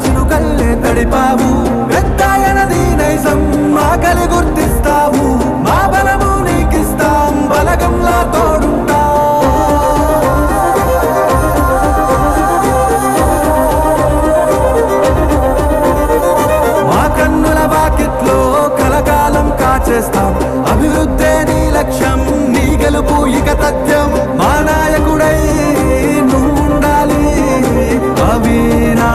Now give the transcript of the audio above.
చినుకల్లే తడిపావు పెద్దాయనది నైజం ఆకలి గుర్తిస్తావు మా బలము నీకిస్తాం బలగంలా తోడుంటా మా కన్నుల వాకిట్లో కలకాలం కాచేస్తాం అభివృద్ధే నీ లక్ష్యం నీ గెలుపు ఇక తథ్యం మా నాయకుడై నువ్వుండాలి అవినా